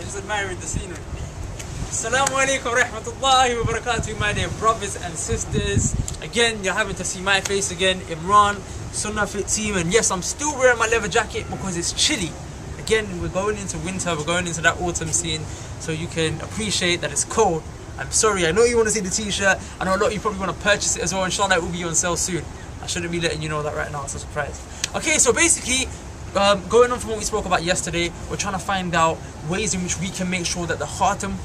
just admiring the scenery. Assalamu alaikum rahmatullahi wa barakatuh, my dear brothers and sisters. Again, you're having to see my face again, Imran, Sunnah Fit Team, and yes, I'm still wearing my leather jacket because it's chilly. Again, we're going into winter, we're going into that autumn scene, so you can appreciate that it's cold. I'm sorry, I know you want to see the t-shirt, I know a lot of you probably want to purchase it as well, inshallah it will be on sale soon. I shouldn't be letting you know that right now, it's a surprise. Okay, so basically, going on from what we spoke about yesterday, we're trying to find out ways in which we can make sure that the Khatam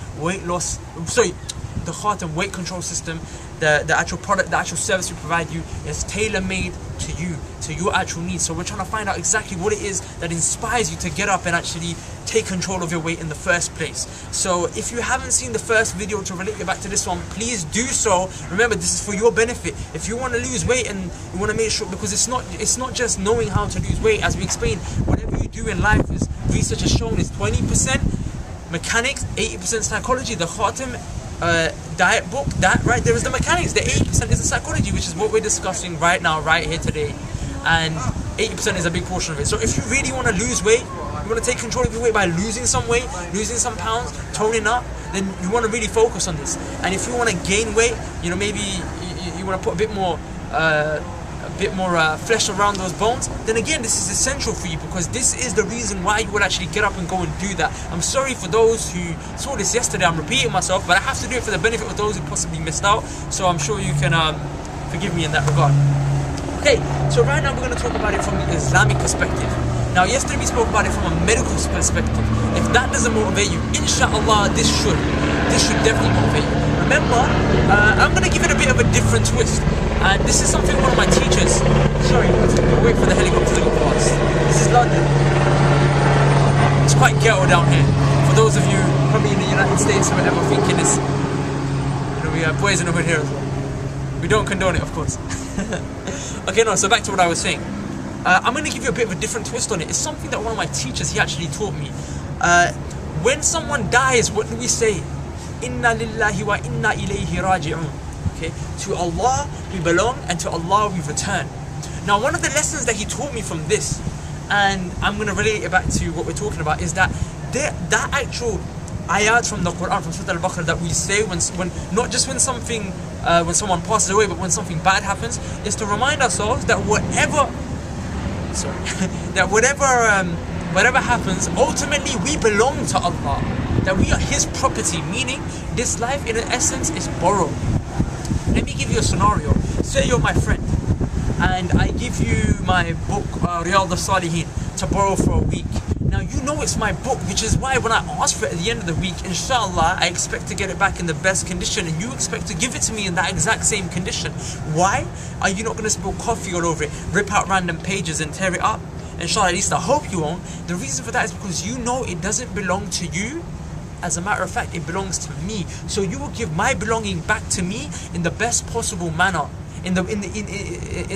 weight control system, the actual product, the actual service we provide you is tailor-made to you, to your actual needs. So we're trying to find out exactly what it is that inspires you to get up and actually take control of your weight in the first place. So if you haven't seen the first video to relate it back to this one, please do so. Remember, this is for your benefit. If you want to lose weight and you want to make sure, because it's not just knowing how to lose weight, as we explained, whatever you do in life, is research has shown is 20% mechanics, 80% psychology. The Khatam diet book, that right there is the mechanics. The 80% is the psychology, which is what we're discussing right now, right here today, and 80% is a big portion of it. So if you really want to lose weight, you want to take control of your weight by losing some weight, losing some pounds, toning up, then you want to really focus on this. And if you want to gain weight, you know, maybe you want to put a bit more flesh around those bones, then again, this is essential for you, because this is the reason why you would actually get up and go and do that. I'm sorry for those who saw this yesterday, I'm repeating myself, but I have to do it for the benefit of those who possibly missed out, so I'm sure you can forgive me in that regard. Okay, so right now we're going to talk about it from the Islamic perspective. Now yesterday we spoke about it from a medical perspective. If that doesn't motivate you, inshallah this should definitely motivate you. Remember, I'm going to give it a bit of a different twist. And this is something one of my teachers, sorry, wait for the helicopter to go past. This is London. It's quite ghetto down here. For those of you probably in the United States or whatever thinking this, you know, we have boys in the hood here as well. We don't condone it, of course. Okay, no, so back to what I was saying. I'm going to give you a bit of a different twist on it. It's something that one of my teachers, he actually taught me. When someone dies, what do we say? Inna lillahi wa inna ilayhi raji'un. Okay? To Allah we belong and to Allah we return. Now one of the lessons that he taught me from this, and I'm going to relate it back to what we're talking about, is that that actual ayat from the Quran, from Surah Al-Baqarah, that we say when not just when someone passes away, but when something bad happens, is to remind ourselves that whatever happens, ultimately we belong to Allah, that we are His property, meaning this life in essence is borrowed. Let me give you a scenario. Say you're my friend and I give you my book Riyadh al-Salihin to borrow for a week. Now you know it's my book, which is why when I ask for it at the end of the week, inshallah, I expect to get it back in the best condition, and you expect to give it to me in that exact same condition. Why? Are you not going to spill coffee all over it, rip out random pages and tear it up? Inshallah, at least I hope you won't. The reason for that is because you know it doesn't belong to you. As a matter of fact, it belongs to me. So you will give my belonging back to me in the best possible manner, in a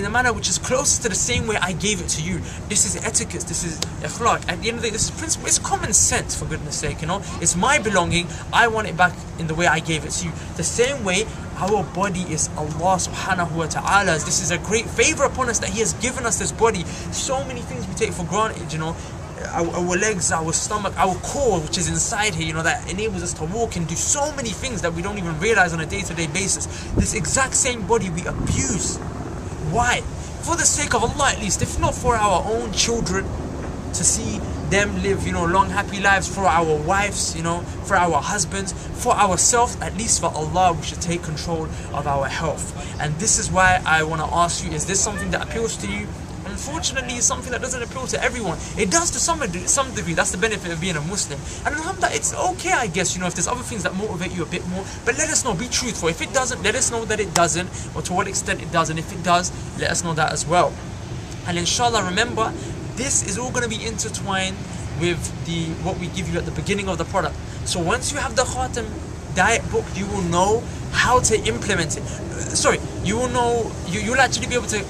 manner which is closest to the same way I gave it to you. This is etiquette, this is akhlaq. At the end of the day, this is principle, it's common sense, for goodness sake, you know. It's my belonging, I want it back in the way I gave it to you. The same way our body is Allah subhanahu wa ta'ala's. This is a great favor upon us that He has given us this body. So many things we take for granted, you know. Our legs, our stomach, our core, which is inside here, you know, that enables us to walk and do so many things that we don't even realize on a day-to-day basis. This exact same body we abuse. Why? For the sake of Allah, at least, if not for our own children, to see them live, you know, long happy lives, for our wives, you know, for our husbands, for ourselves, at least for Allah, we should take control of our health. And this is why I want to ask you, is this something that appeals to you? Unfortunately, it's something that doesn't appeal to everyone. It does to some degree. That's the benefit of being a Muslim. And alhamdulillah, it's okay, I guess, you know, if there's other things that motivate you a bit more. But let us know, be truthful. If it doesn't, let us know that it doesn't, or to what extent it does. And if it does, let us know that as well. And inshallah, remember, this is all going to be intertwined with what we give you at the beginning of the product. So once you have the Khatam diet book, you will know how to implement it. You will know, you'll actually be able to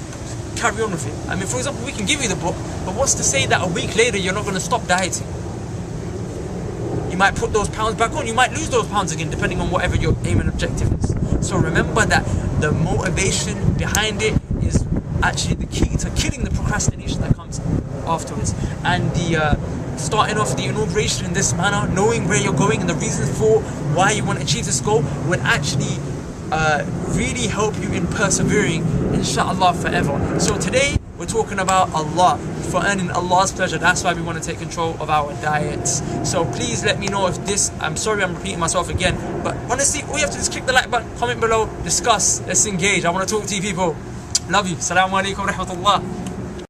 carry on with it. I mean, for example, we can give you the book, but what's to say that a week later you're not going to stop dieting? You might put those pounds back on, you might lose those pounds again, depending on whatever your aim and objective is. So remember that the motivation behind it is actually the key to killing the procrastination that comes afterwards. And starting off the inauguration in this manner, knowing where you're going and the reasons for why you want to achieve this goal, will actually really help you in persevering, inshallah, forever. So today we're talking about Allah, for earning Allah's pleasure. That's why we want to take control of our diets. So please let me know if this, I'm sorry I'm repeating myself again, but honestly, all you have to do is click the like button, comment below, discuss, let's engage. I want to talk to you people. Love you. Assalamu alaikum wa rahmatullah.